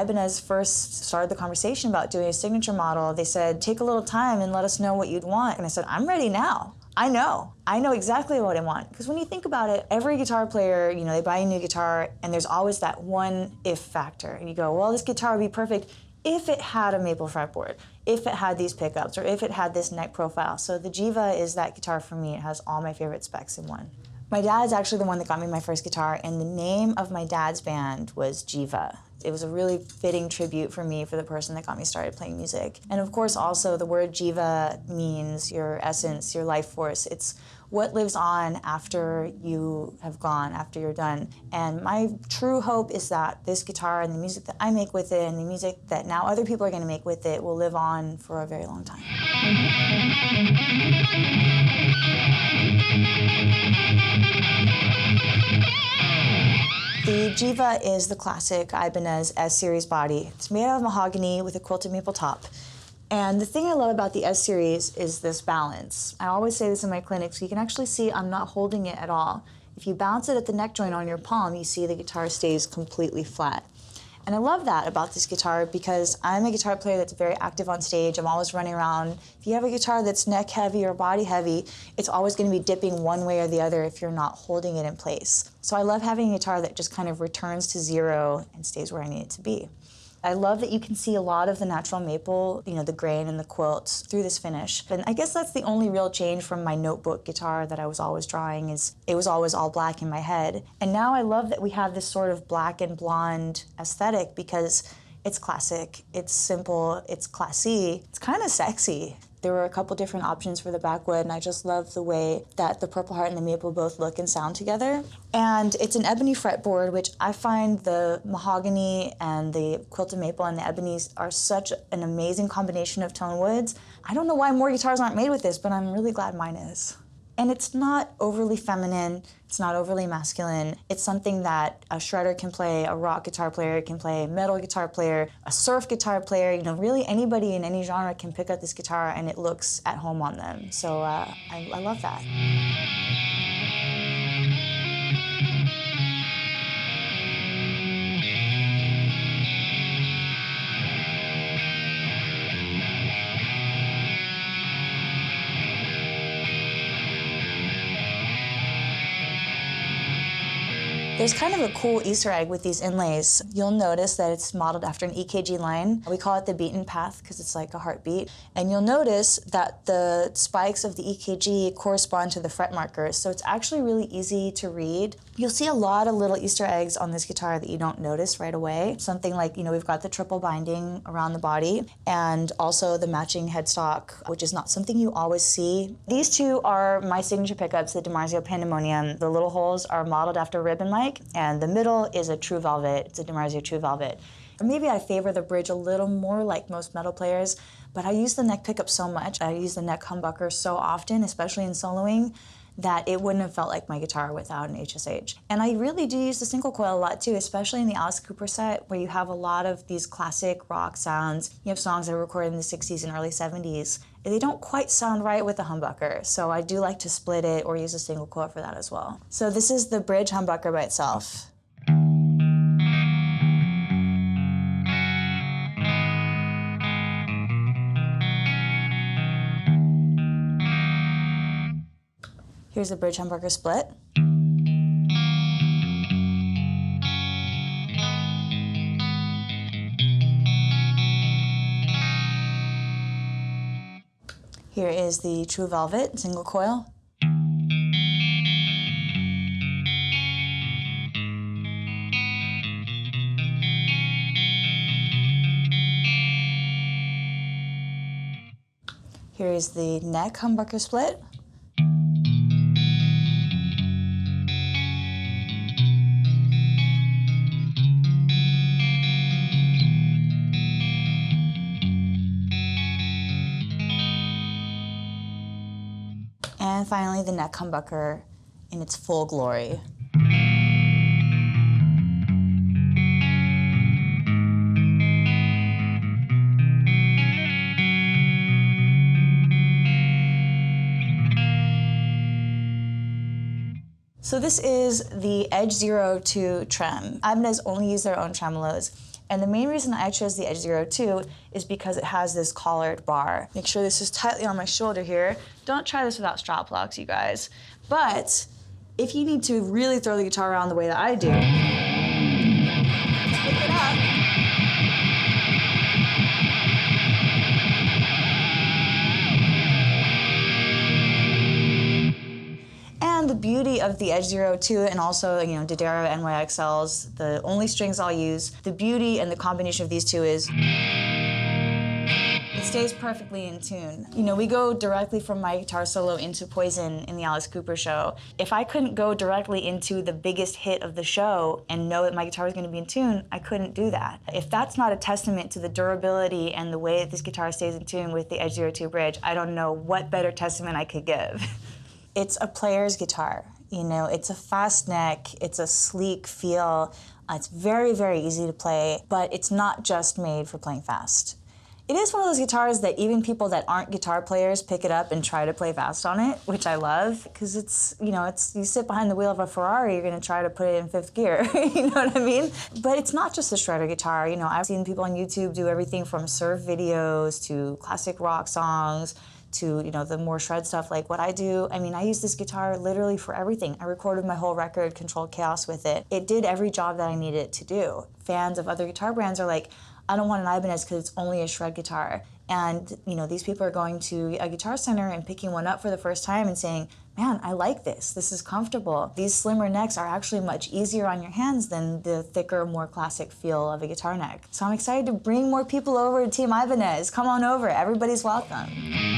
Ibanez first started the conversation about doing a signature model, they said, take a little time and let us know what you'd want. And I said, I'm ready now. I know exactly what I want. Because when you think about it, every guitar player, you know, they buy a new guitar and there's always that one if factor. And you go, well, this guitar would be perfect if it had a maple fretboard, if it had these pickups, or if it had this neck profile. So the Jiva is that guitar for me. It has all my favorite specs in one. My dad's actually the one that got me my first guitar, and the name of my dad's band was Jiva. It was a really fitting tribute for me, for the person that got me started playing music. And of course also the word Jiva means your essence, your life force. It's what lives on after you have gone, after you're done. And my true hope is that this guitar and the music that I make with it and the music that now other people are going to make with it will live on for a very long time. The Jiva is the classic Ibanez S-Series body. It's made out of mahogany with a quilted maple top. And the thing I love about the S-Series is this balance. I always say this in my clinics, you can actually see I'm not holding it at all. If you bounce it at the neck joint on your palm, you see the guitar stays completely flat. And I love that about this guitar because I'm a guitar player that's very active on stage. I'm always running around. If you have a guitar that's neck heavy or body heavy, it's always going to be dipping one way or the other if you're not holding it in place. So I love having a guitar that just kind of returns to zero and stays where I need it to be. I love that you can see a lot of the natural maple, you know, the grain and the quilt through this finish. And I guess that's the only real change from my notebook guitar that I was always drawing, is it was always all black in my head. And now I love that we have this sort of black and blonde aesthetic because it's classic, it's simple, it's classy, it's kind of sexy. There were a couple different options for the backwood, and I just love the way that the purple heart and the maple both look and sound together. And it's an ebony fretboard, which I find the mahogany and the quilted maple and the ebonies are such an amazing combination of tone woods. I don't know why more guitars aren't made with this, but I'm really glad mine is. And it's not overly feminine, it's not overly masculine. It's something that a shredder can play, a rock guitar player can play, a metal guitar player, a surf guitar player, you know, really anybody in any genre can pick up this guitar and it looks at home on them. So I love that. There's kind of a cool Easter egg with these inlays. You'll notice that it's modeled after an EKG line. We call it the beaten path because it's like a heartbeat. And you'll notice that the spikes of the EKG correspond to the fret markers, so it's actually really easy to read. You'll see a lot of little Easter eggs on this guitar that you don't notice right away. Something like, you know, we've got the triple binding around the body and also the matching headstock, which is not something you always see. These two are my signature pickups, the DiMarzio Pandemonium. The little holes are modeled after ribbon mic, and the middle is a True Velvet. It's a DiMarzio True Velvet. Or maybe I favor the bridge a little more like most metal players, but I use the neck pickup so much. I use the neck humbucker so often, especially in soloing, that it wouldn't have felt like my guitar without an HSH. And I really do use the single coil a lot too, especially in the Alice Cooper set, where you have a lot of these classic rock sounds. You have songs that were recorded in the 60s and early 70s. They don't quite sound right with the humbucker, so I do like to split it or use a single coil for that as well. So this is the bridge humbucker by itself. Here's the bridge humbucker split. Here is the True Velvet Single Coil. Here is the neck humbucker split. And finally, the neck humbucker in its full glory. So this is the Edge Zero II Trem. Ibanez only use their own tremolos. And the main reason I chose the Edge Zero II is because it has this collared bar. Make sure this is tightly on my shoulder here. Don't try this without strap locks, you guys. But if you need to really throw the guitar around the way that I do, pick it up. And the beauty of the Edge Zero II and also, you know, Dodero NYXLs, the only strings I'll use, the beauty and the combination of these two is it stays perfectly in tune. You know, we go directly from my guitar solo into Poison in the Alice Cooper show. If I couldn't go directly into the biggest hit of the show and know that my guitar was going to be in tune, I couldn't do that. If that's not a testament to the durability and the way that this guitar stays in tune with the Edge Zero II bridge, I don't know what better testament I could give. It's a player's guitar, you know, it's a fast neck, it's a sleek feel, it's very, very easy to play, but it's not just made for playing fast. It is one of those guitars that even people that aren't guitar players pick it up and try to play fast on it, which I love, because it's, you know, it's, you sit behind the wheel of a Ferrari, you're gonna try to put it in 5th gear, you know what I mean? But it's not just a shredder guitar, you know, I've seen people on YouTube do everything from surf videos to classic rock songs, to, you know, the more shred stuff like what I do. I mean, I use this guitar literally for everything. I recorded my whole record, Controlled Chaos, with it. It did every job that I needed it to do. Fans of other guitar brands are like, I don't want an Ibanez because it's only a shred guitar. And, you know, these people are going to a guitar center and picking one up for the first time and saying, man, I like this. This is comfortable. These slimmer necks are actually much easier on your hands than the thicker, more classic feel of a guitar neck. So I'm excited to bring more people over to Team Ibanez. Come on over. Everybody's welcome.